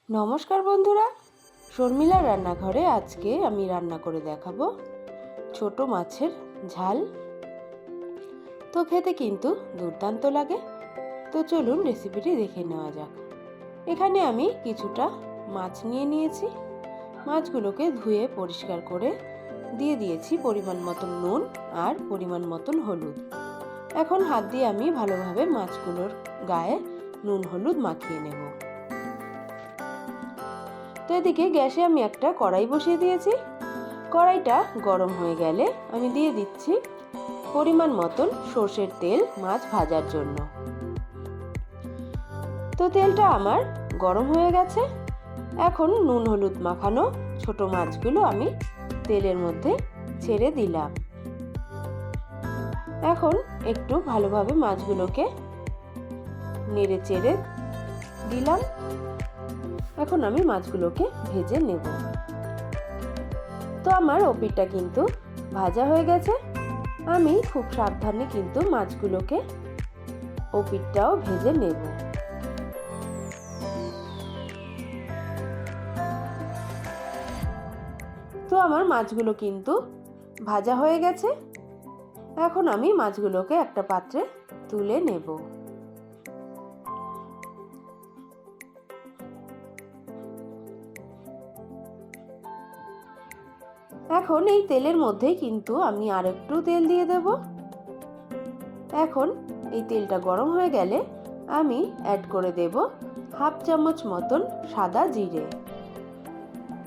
নমস্কার বন্ধুরা, শর্মিলা রান্নাঘরে আজকে আমি রান্না করে দেখাবো ছোট মাছের ঝাল। তো খেতে কিন্তু দুর্দান্ত লাগে। তো চলুন রেসিপিটি দেখে নেওয়া যাক। এখানে আমি কিছুটা মাছ নিয়ে নিয়েছি। মাছগুলোকে ধুয়ে পরিষ্কার করে দিয়ে দিয়েছি পরিমাণ মতন নুন আর পরিমাণ মতন হলুদ। এখন হাত দিয়ে আমি ভালোভাবে মাছগুলোর গায়ে নুন হলুদ মাখিয়ে নেব। তো এদিকে গ্যাসে আমি একটা কড়াই বসিয়ে দিয়েছি। কড়াইটা গরম হয়ে গেলে আমি দিয়ে দিচ্ছি পরিমাণ মতন সর্ষের তেল মাছ ভাজার জন্য। তো তেলটা আমার গরম হয়ে গেছে। এখন নুন হলুদ মাখানো ছোট মাছগুলো আমি তেলের মধ্যে ছেড়ে দিলাম। এখন একটু ভালোভাবে মাছগুলোকে নেড়ে চেড়ে দিলাম। এখন আমি মাছগুলোকে ভেজে নেব। তো আমার ওপিঠটা কিন্তু ভাজা হয়ে গেছে। আমি খুব সাবধানে কিন্তু মাছগুলোকে ওপিঠটাও ভেজে নেব। তো আমার মাছগুলো কিন্তু ভাজা হয়ে গেছে। এখন আমি মাছগুলোকে একটা পাত্রে তুলে নেব। এখন এই তেলের মধ্যেই কিন্তু আমি আরেকটু তেল দিয়ে দেব। এখন এই তেলটা গরম হয়ে গেলে আমি অ্যাড করে দেব হাফ চামচ মতন সাদা জিরে।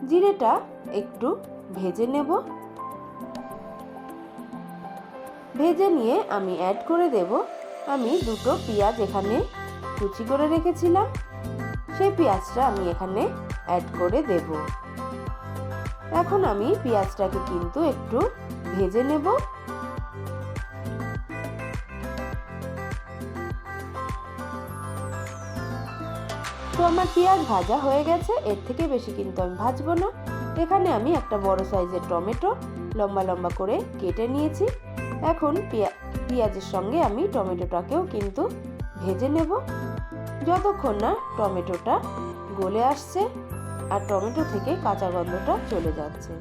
জিরেটা একটু ভেজে নেব। ভেজে নিয়ে আমি অ্যাড করে দেব আমি দুটো পেঁয়াজ এখানে কুচি করে রেখেছিলাম। সেই পেঁয়াজটা আমি এখানে অ্যাড করে দেব। এখন আমি পেঁয়াজটাকে কিন্তু একটু ভেজে নেব। তো আমার পেঁয়াজ ভাজা হয়ে গেছে। এর থেকে বেশি কিন্তু আমি ভাজবো না। এখানে আমি একটা বড় সাইজের টমেটো লম্বা লম্বা করে কেটে নিয়েছি। এখন পেঁয়াজের সঙ্গে আমি টমেটোটাকেও কিন্তু ভেজে নেব যতক্ষণ না টমেটোটা গলে আসছে আর টমেটো থেকে কাঁচা গন্ধটা চলে যাচ্ছে।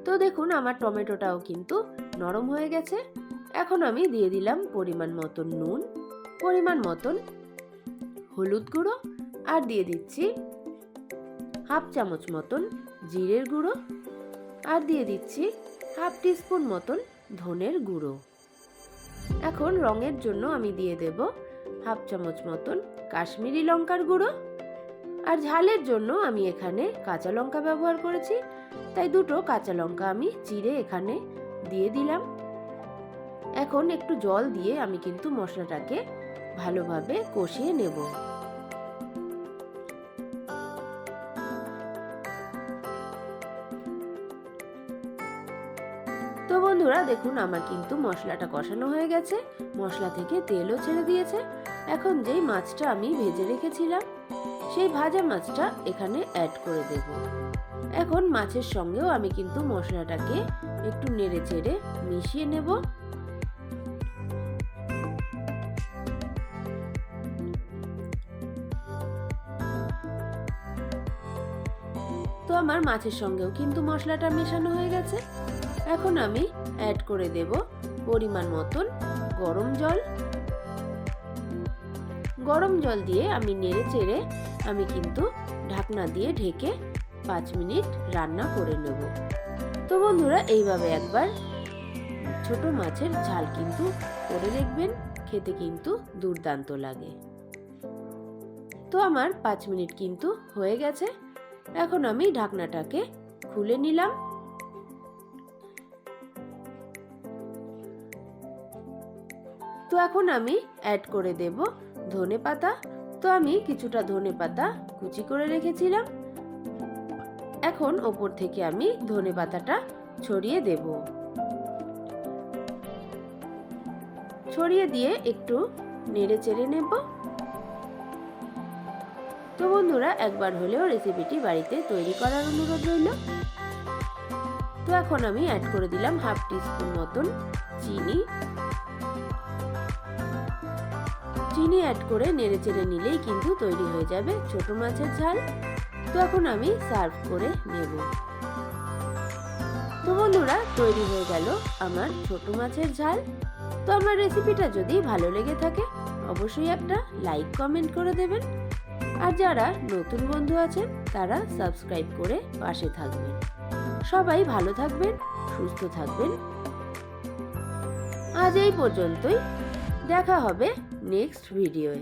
তো দেখুন আমার টমেটোটাও কিন্তু নরম হয়ে গেছে। এখন আমি দিয়ে দিলাম পরিমাণ মতন নুন, পরিমাণ মতন হলুদ গুঁড়ো আর দিয়ে দিচ্ছি হাফ চামচ মতন জিরের গুঁড়ো আর দিয়ে দিচ্ছি হাফ টিস্পুন মতন ধনের গুঁড়ো। এখন রঙের জন্য আমি দিয়ে দেব হাফ চামচ মতন কাশ্মীরি লঙ্কার গুঁড়ো। আর ঝালের জন্য আমি এখানে কাঁচা লঙ্কা ব্যবহার করেছি, তাই দুটো কাঁচা লঙ্কা আমি চিড়ে এখানে দিয়ে দিলাম। এখন একটু জল দিয়ে আমি কিন্তু মশলাটাকে ভালোভাবে কষিয়ে নেব। তো বন্ধুরা দেখুন আমার কিন্তু মশলাটা কষানো হয়ে গেছে। মশলা থেকে তেলও ছেড়ে দিয়েছে। এখন যেই মাছটা আমি ভেজে রেখেছিলাম সেই ভাজা মাছটা এখানে অ্যাড করে দেব। এখন মাছের সঙ্গেও আমি কিন্তু মশলাটাকে একটু নেড়ে চেড়ে মিশিয়ে নেব। তো আমার মাছের সঙ্গেও কিন্তু মশলাটা মেশানো হয়ে গেছে। এখন আমি অ্যাড করে দেব পরিমাণ মতন গরম জল। গরম জল দিয়ে আমি নেড়ে চেড়ে আমি কিন্তু ঢাকনা দিয়ে ঢেকে 5 মিনিট রান্না করে নেব। তো বন্ধুরা এইভাবে একবার ছোট মাছের ঝাল কিন্তু করে দেখবেন, খেতে কিন্তু দুর্দান্ত লাগে। তো আমার 5 মিনিট কিন্তু হয়ে গেছে। এখন আমি ঢাকনাটাকে খুলে নিলাম। তো এখন আমি অ্যাড করে দেব ধনেপাতা। তো আমি কিছুটা ধনেপাতা কুচি করে রেখেছিলাম। এখন ওপর থেকে আমি ধনেপাতাটা ছড়িয়ে দেব। ছড়িয়ে দিয়ে একটু নেড়ে চেড়ে নেব। তো বন্ধুরা একবার হলেও রেসিপিটি বাড়িতে তৈরি করার অনুরোধ রইল। তো এখন আমি অ্যাড করে দিলাম হাফ টিস্পুন মতন চিনি। চিনি অ্যাড করে নেড়েচেড়ে নিলেই কিন্তু তৈরি হয়ে যাবে ছোট মাছের ঝাল। তো এখন আমি সার্ভ করে নেব। তো বন্ধুরা, তৈরি হয়ে গেল আমার ছোট মাছের ঝাল। তো আমার রেসিপিটা যদি ভালো লেগে থাকে অবশ্যই একটা লাইক কমেন্ট করে দেবেন। আর যারা নতুন বন্ধু আছেন তারা সাবস্ক্রাইব করে পাশে থাকবেন। সবাই ভালো থাকবেন, সুস্থ থাকবেন। আজ এই পর্যন্তই, দেখা হবে নেক্সট ভিডিওয়ে।